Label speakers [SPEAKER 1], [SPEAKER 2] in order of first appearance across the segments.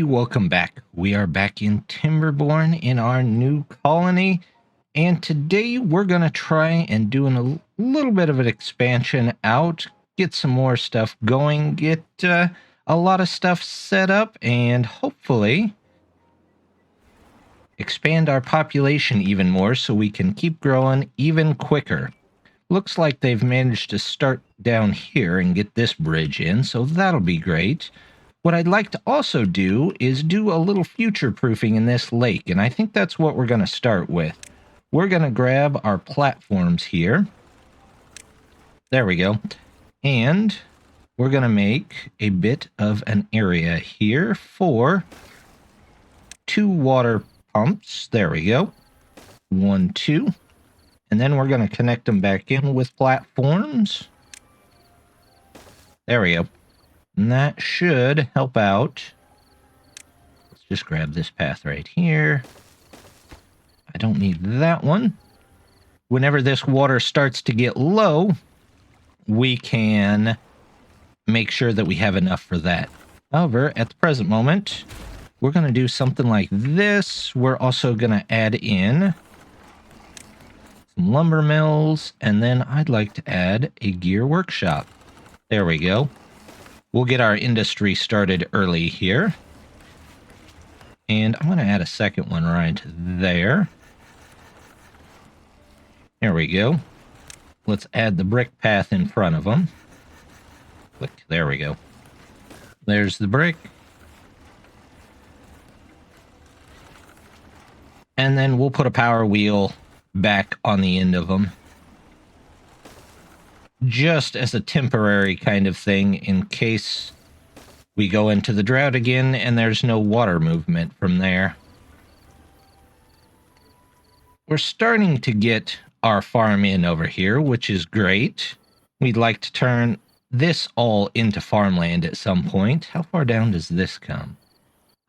[SPEAKER 1] welcome back. We are back in Timberborn in our new colony, and today we're going to try and do a little bit of an expansion out, get some more stuff going, get a lot of stuff set up, and hopefully expand our population even more so we can keep growing even quicker. Looks like they've managed to start down here and get this bridge in, so that'll be great. What I'd like to also do is do a little future proofing in this lake, and I think that's what we're going to start with. We're going to grab our platforms here. There we go. And we're going to make a bit of an area here for 2 water pumps. There we go. 1, 2. And then we're going to connect them back in with platforms. There we go. And that should help out. Let's just grab this path right here. I don't need that one. Whenever this water starts to get low, we can make sure that we have enough for that. However, at the present moment, we're going to do something like this. We're also going to add in some lumber mills, and then I'd like to add a gear workshop. There we go. We'll get our industry started early here. And I'm going to add a second one right there. There we go. Let's add the brick path in front of them. Click. There we go. There's the brick. And then we'll put a power wheel back on the end of them, just as a temporary kind of thing in case we go into the drought again and there's no water movement from there. We're starting to get our farm in over here, which is great. We'd like to turn this all into farmland at some point. How far down does this come?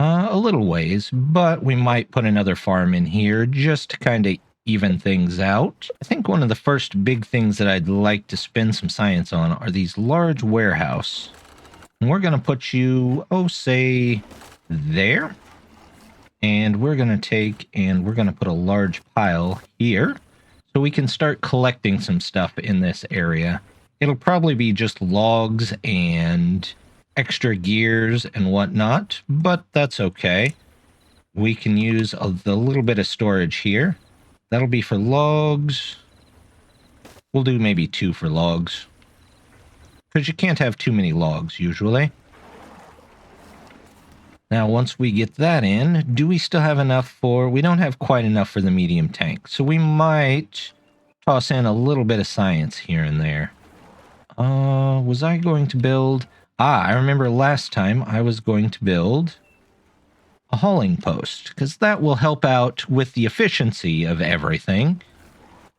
[SPEAKER 1] A little ways, but we might put another farm in here just to kind of even things out. I think one of the first big things that I'd like to spend some science on are these large warehouse. And we're going to put you, say, there. And we're going to take and we're going to put a large pile here so we can start collecting some stuff in this area. It'll probably be just logs and extra gears and whatnot, but that's okay. We can use the little bit of storage here. That'll be for logs. We'll do maybe 2 for logs, because you can't have too many logs usually. Now, once we get that in, do we still have enough for... We don't have quite enough for the medium tank, so we might toss in a little bit of science here and there. Was I going to build... I remember last time I was going to build a hauling post, because that will help out with the efficiency of everything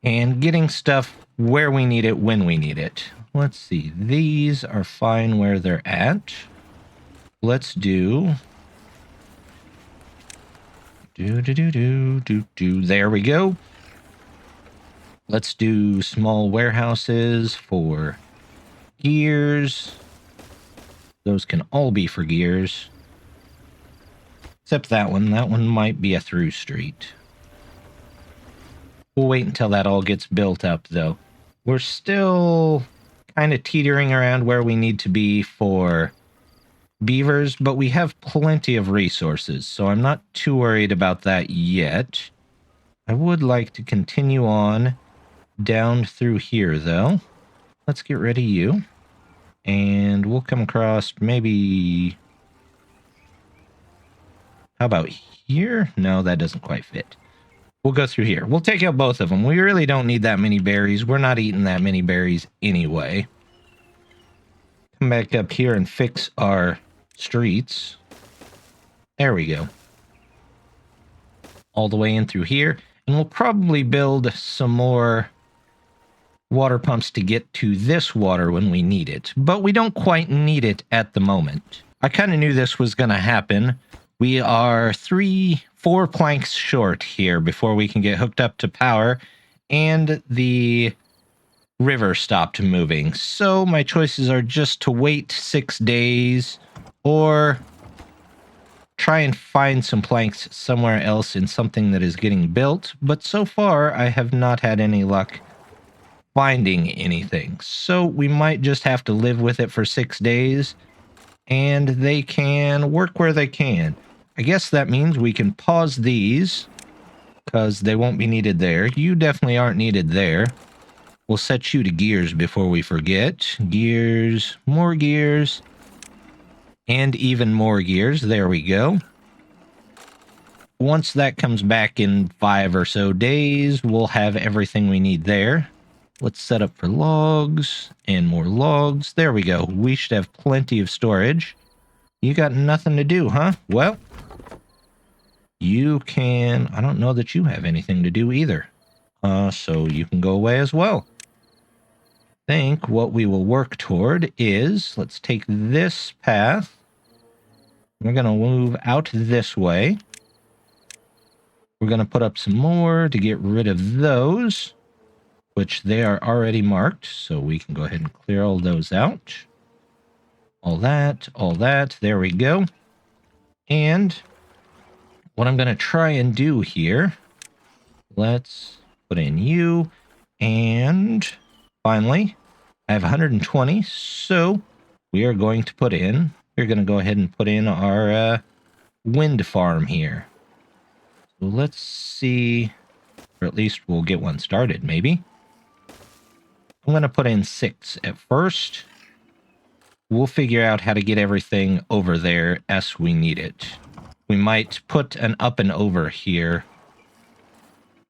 [SPEAKER 1] and getting stuff where we need it when we need it. Let's see. These are fine where they're at. Let's do... There we go. Let's do small warehouses for gears. Those can all be for gears. Except that one. That one might be a through street. We'll wait until that all gets built up, though. We're still kind of teetering around where we need to be for beavers, but we have plenty of resources, so I'm not too worried about that yet. I would like to continue on down through here, though. Let's get rid of you. And we'll come across maybe... How about here? No, that doesn't quite fit. We'll go through here. We'll take out both of them. We really don't need that many berries. We're not eating that many berries anyway. Come back up here and fix our streets. There we go. All the way in through here. And we'll probably build some more water pumps to get to this water when we need it. But we don't quite need it at the moment. I kind of knew this was going to happen. We are 4 planks short here before we can get hooked up to power, and the river stopped moving. So my choices are just to wait 6 days or try and find some planks somewhere else in something that is getting built, but so far I have not had any luck finding anything. So we might just have to live with it for 6 days, and they can work where they can. I guess that means we can pause these, because they won't be needed there. You definitely aren't needed there. We'll set you to gears before we forget. Gears, and even more gears. There we go. Once that comes back in 5 or so days, we'll have everything we need there. Let's set up for logs and more logs. There we go. We should have plenty of storage. You got nothing to do, huh? Well, you can... I don't know that you have anything to do either. So you can go away as well. I think what we will work toward is... Let's take this path. We're going to move out this way. We're going to put up some more to get rid of those, which they are already marked, so we can go ahead and clear all those out. All that, there we go. And what I'm going to try and do here, let's put in you, and finally, I have 120, so we are going to put in, we're going to go ahead and put in our wind farm here. So let's see, or at least we'll get one started, maybe. I'm going to put in 6 at first. We'll figure out how to get everything over there as we need it. We might put an up and over here.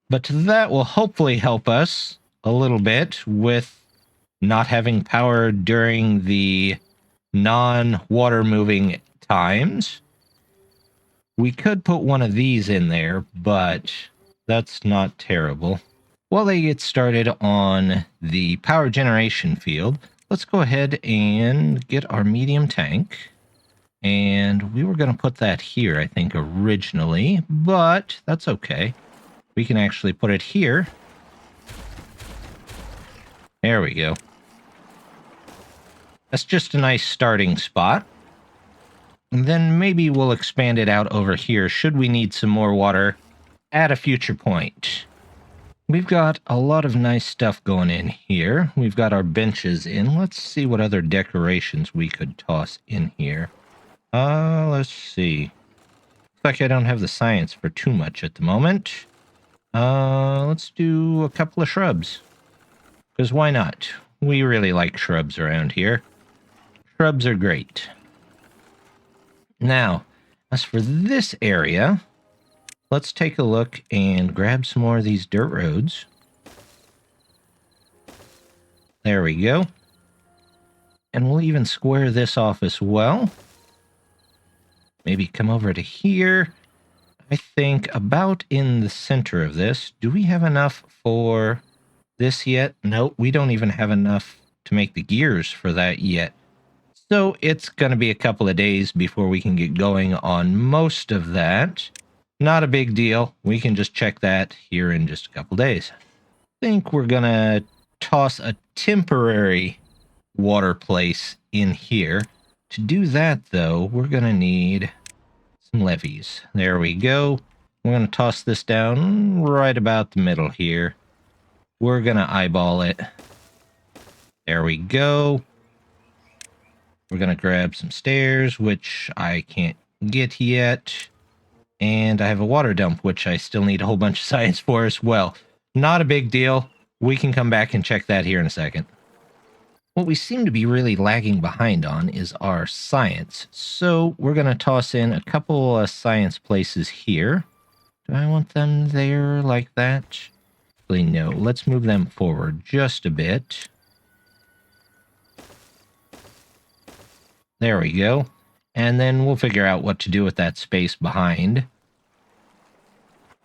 [SPEAKER 1] But that will hopefully help us a little bit with not having power during the non-water moving times. We could put one of these in there, but that's not terrible. While they get started on the power generation field, let's go ahead and get our medium tank. And we were going to put that here, I think, originally, but that's okay. We can actually put it here. There we go. That's just a nice starting spot. And then maybe we'll expand it out over here should we need some more water at a future point. We've got a lot of nice stuff going in here. We've got our benches in. Let's see what other decorations we could toss in here. Let's see. Looks like I don't have the science for too much at the moment. Let's do a couple of shrubs. Because why not? We really like shrubs around here. Shrubs are great. Now, as for this area, let's take a look and grab some more of these dirt roads. There we go. And we'll even square this off as well. Maybe come over to here. I think about in the center of this. Do we have enough for this yet? No, we don't even have enough to make the gears for that yet. So it's going to be a couple of days before we can get going on most of that. Not a big deal. We can just check that here in just a couple days. I think we're going to toss a temporary water place in here. To do that, though, we're going to need some levees. There we go. We're going to toss this down right about the middle here. We're going to eyeball it. There we go. We're going to grab some stairs, which I can't get yet. And I have a water dump, which I still need a whole bunch of science for as well. Not a big deal. We can come back and check that here in a second. What we seem to be really lagging behind on is our science. So we're going to toss in a couple of science places here. Do I want them there like that? Actually, no. Let's move them forward just a bit. There we go. And then we'll figure out what to do with that space behind.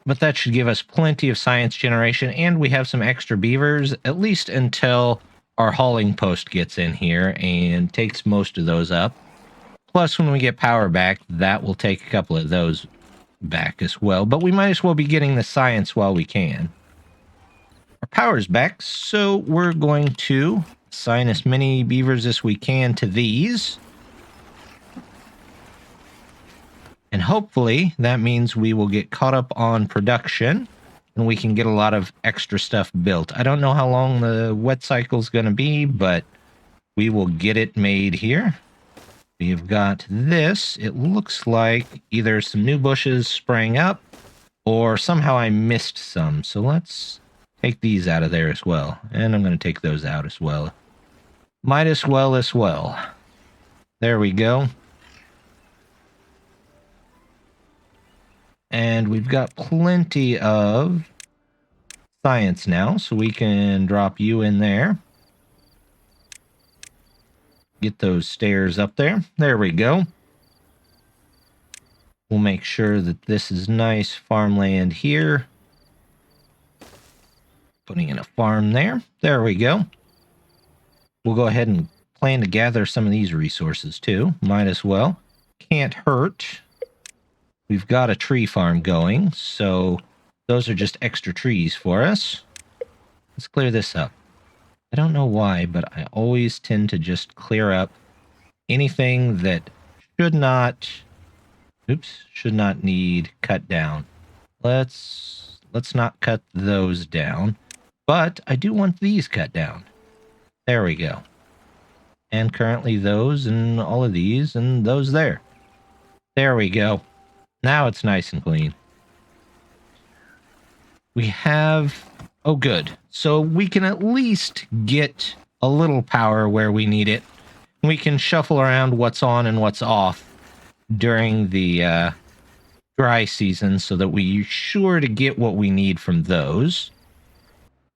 [SPEAKER 1] But that should give us plenty of science generation, and we have some extra beavers, at least until our hauling post gets in here and takes most of those up. Plus, when we get power back, that will take a couple of those back as well. But we might as well be getting the science while we can. Our power's back, so we're going to assign as many beavers as we can to these. And hopefully that means we will get caught up on production and we can get a lot of extra stuff built. I don't know how long the wet cycle is going to be, but we will get it made here. We've got this. It looks like either some new bushes sprang up or somehow I missed some. So let's take these out of there as well. And I'm going to take those out as well. Might as well as well. There we go. And we've got plenty of science now, so we can drop you in there. Get those stairs up there. There we go. We'll make sure that this is nice farmland here. Putting in a farm there. There we go. We'll go ahead and plan to gather some of these resources too. Might as well. Can't hurt. We've got a tree farm going, so those are just extra trees for us. Let's clear this up. I don't know why, but I always tend to just clear up anything that should not need cut down. Let's not cut those down, but I do want these cut down. There we go. And currently those and all of these and those there. There we go. Now it's nice and clean. We have... Oh, good. So we can at least get a little power where we need it. We can shuffle around what's on and what's off during the dry season so that we're sure to get what we need from those.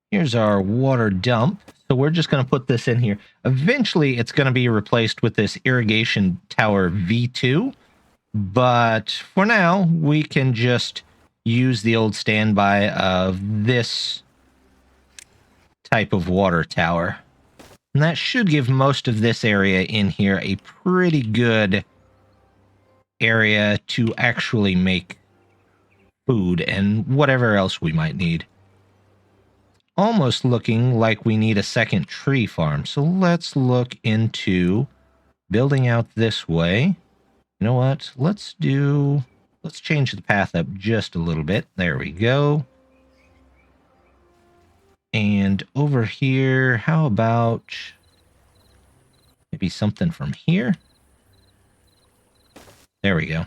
[SPEAKER 1] Here's our water dump. So we're just going to put this in here. Eventually, it's going to be replaced with this irrigation tower V2. But for now, we can just use the old standby of this type of water tower. And that should give most of this area in here a pretty good area to actually make food and whatever else we might need. Almost looking like we need a second tree farm. So let's look into building out this way. You know what? Let's change the path up just a little bit. There we go. And over here, how about maybe something from here? There we go.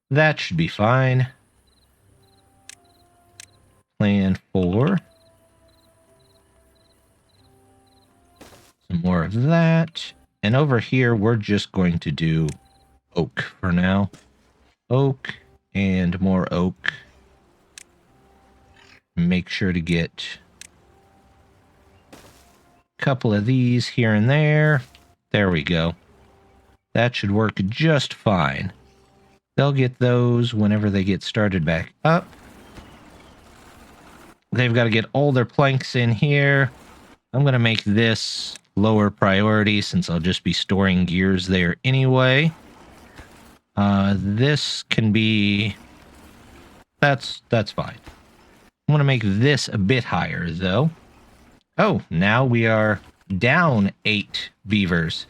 [SPEAKER 1] That should be fine. Plan for some more of that. And over here, we're just going to do oak for now. Oak and more oak. Make sure to get a couple of these here and there. There we go. That should work just fine. They'll get those whenever they get started back up. They've got to get all their planks in here. I'm going to make this lower priority since I'll just be storing gears there anyway. This can be... That's fine. I'm going to make this a bit higher, though. Oh, now we are down 8 beavers.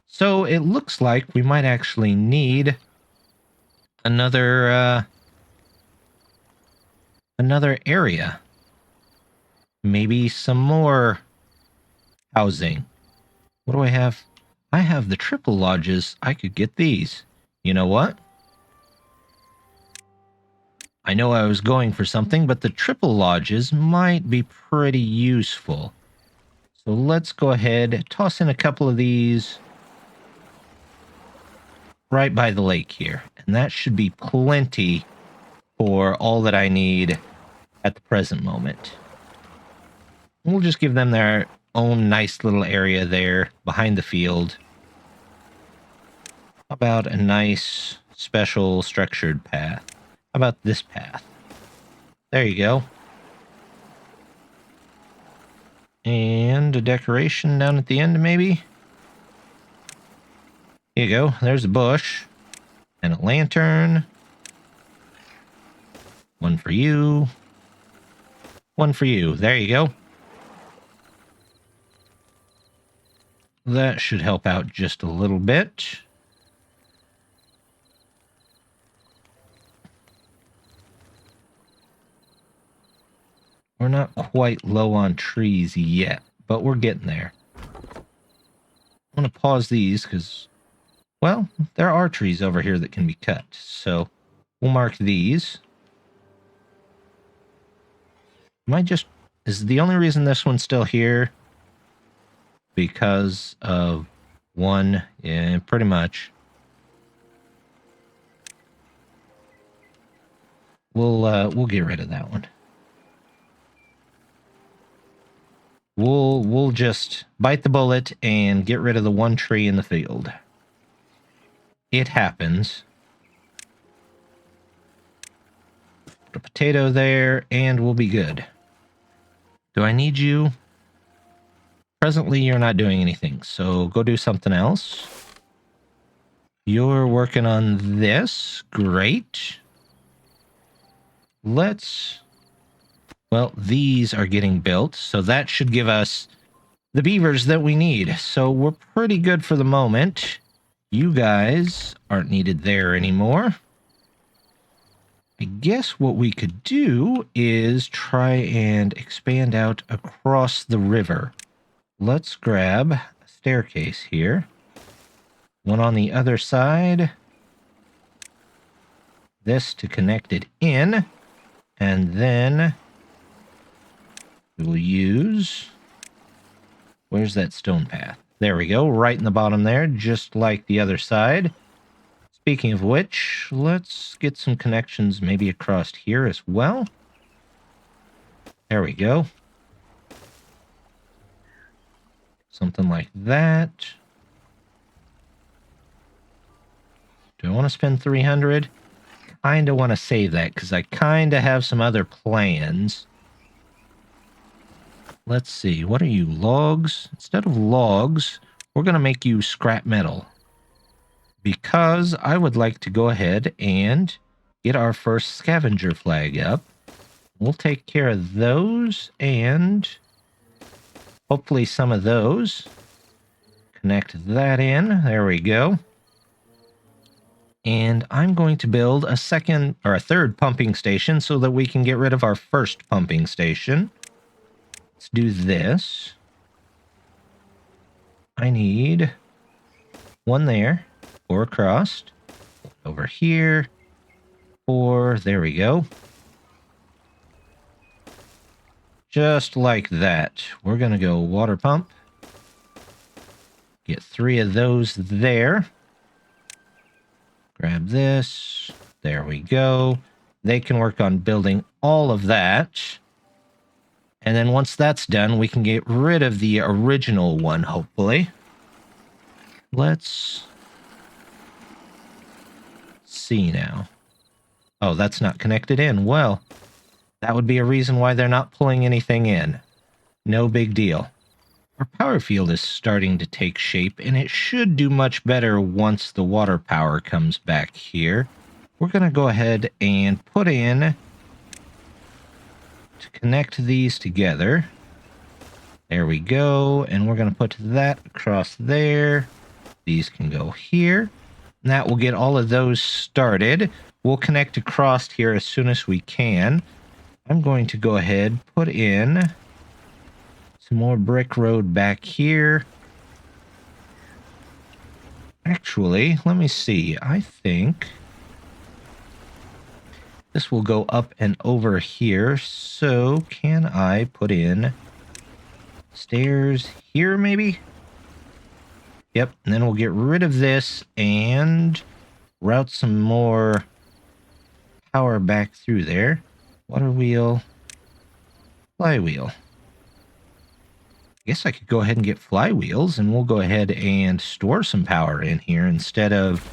[SPEAKER 1] So it looks like we might actually need another area. Maybe some more housing. What do I have? I have the triple lodges. I could get these. You know what? I know I was going for something, but the triple lodges might be pretty useful. So let's go ahead, toss in a couple of these right by the lake here. And that should be plenty for all that I need at the present moment. We'll just give them their own nice little area there behind the field. How about a nice special structured path? How about this path? There you go. And a decoration down at the end, maybe? Here you go. There's a bush. And a lantern. One for you. One for you. There you go. That should help out just a little bit. We're not quite low on trees yet, but we're getting there. I'm going to pause these because, well, there are trees over here that can be cut. So we'll mark these. Is the only reason this one's still here because of one? Yeah, pretty much. We'll get rid of that one. We'll just bite the bullet and get rid of the one tree in the field. It happens. Put a potato there, and we'll be good. Do I need you? Presently, you're not doing anything, so go do something else. You're working on this. Great. Well, these are getting built, so that should give us the beavers that we need. So we're pretty good for the moment. You guys aren't needed there anymore. I guess what we could do is try and expand out across the river. Let's grab a staircase here. One on the other side. This to connect it in. And then we will use... Where's that stone path? There we go, right in the bottom there, just like the other side. Speaking of which, let's get some connections maybe across here as well. There we go. Something like that. Do I want to spend 300? Kind of want to save that because I kind of have some other plans. Let's see, what are you, logs? Instead of logs, we're going to make you scrap metal. Because I would like to go ahead and get our first scavenger flag up. We'll take care of those and hopefully some of those. Connect that in. There we go. And I'm going to build a third pumping station so that we can get rid of our first pumping station. Let's do this. I need one there, 4 across, over here, 4, there we go. Just like that. We're going to go water pump. Get 3 of those there. Grab this. There we go. They can work on building all of that. And then once that's done, we can get rid of the original one, hopefully. Let's see now. Oh, that's not connected in. Well, that would be a reason why they're not pulling anything in. No big deal. Our power field is starting to take shape, and it should do much better once the water power comes back here. We're going to go ahead and put in to connect these together. There we go, and we're going to put that across there. These can go here. And that will get all of those started. We'll connect across here as soon as we can. I'm going to go ahead, put in some more brick road back here. Actually, let me see. I think this will go up and over here. So can I put in stairs here maybe? Yep, and then we'll get rid of this and route some more power back through there. Water wheel, flywheel. I guess I could go ahead and get flywheels, and we'll go ahead and store some power in here instead of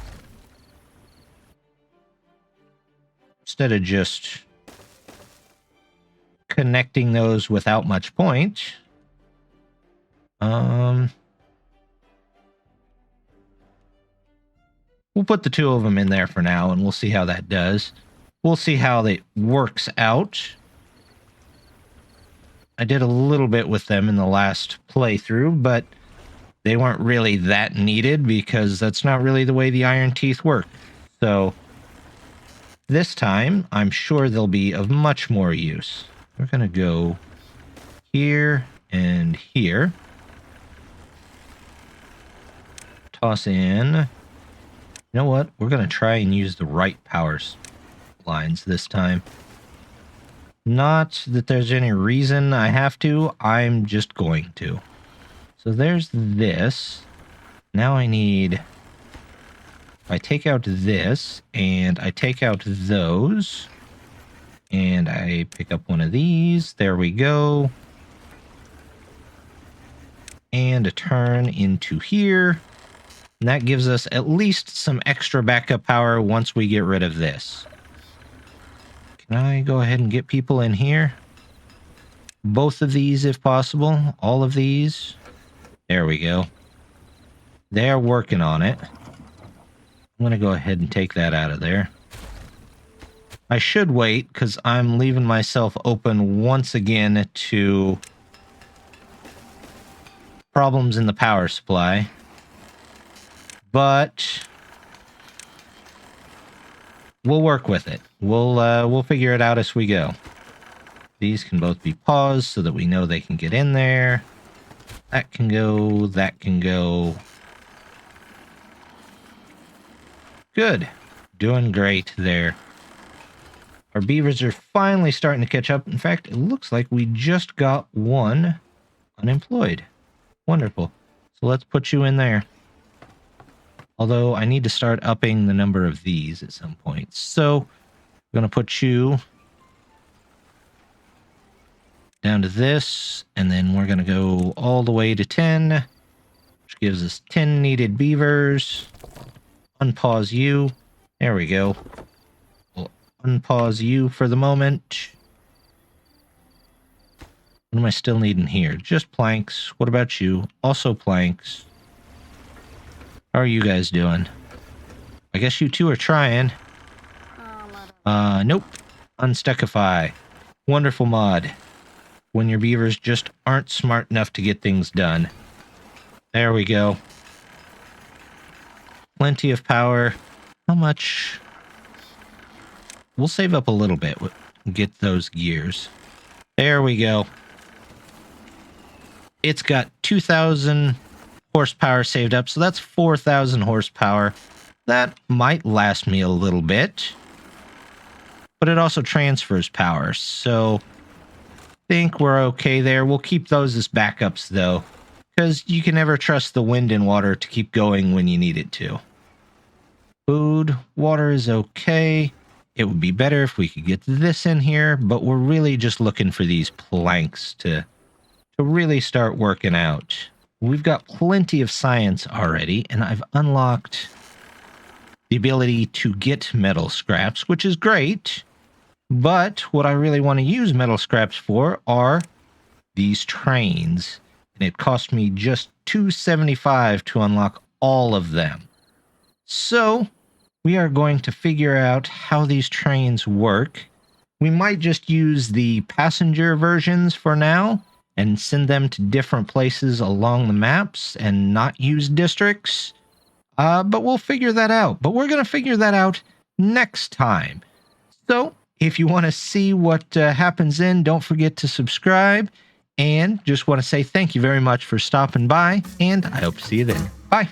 [SPEAKER 1] just connecting those without much point. We'll put the 2 of them in there for now, and we'll see how that does. We'll see how it works out. I did a little bit with them in the last playthrough, but they weren't really that needed because that's not really the way the iron teeth work. So this time, I'm sure they'll be of much more use. We're going to go here and here. Toss in. You know what? We're going to try and use the right power lines this time. Not that there's any reason I have to. I'm just going to. So there's this. Now I need... If I take out this, and I take out those, and I pick up one of these, there we go. And a turn into here. And that gives us at least some extra backup power once we get rid of this. Can I go ahead and get people in here? Both of these if possible. All of these. There we go. They're working on it. I'm going to go ahead and take that out of there. I should wait because I'm leaving myself open once again to problems in the power supply. But we'll work with it. We'll figure it out as we go. These can both be paused so that we know they can get in there. That can go, that can go. Good. Doing great there. Our beavers are finally starting to catch up. In fact, it looks like we just got one unemployed. Wonderful. So let's put you in there. Although I need to start upping the number of these at some point. So I'm going to put you down to this. And then we're going to go all the way to 10. Which gives us 10 needed beavers. Unpause you. There we go. We'll unpause you for the moment. What am I still needing here? Just planks. What about you? Also planks. How are you guys doing? I guess you two are trying. Nope. Unstuckify. Wonderful mod. When your beavers just aren't smart enough to get things done. There we go. Plenty of power. How much? We'll save up a little bit. Get those gears. There we go. It's got 2,000 horsepower saved up, so that's 4,000 horsepower. That might last me a little bit. But it also transfers power, so I think we're okay there. We'll keep those as backups, though, because you can never trust the wind and water to keep going when you need it to. Food, water is okay. It would be better if we could get this in here, but we're really just looking for these planks to really start working out. We've got plenty of science already, and I've unlocked the ability to get metal scraps, which is great. But what I really want to use metal scraps for are these trains. And it cost me just $275 to unlock all of them. So we are going to figure out how these trains work. We might just use the passenger versions for now and send them to different places along the maps and not use districts. But we'll figure that out. But we're going to figure that out next time. So if you want to see what happens then, don't forget to subscribe. And just want to say thank you very much for stopping by, and I hope to see you then. Bye.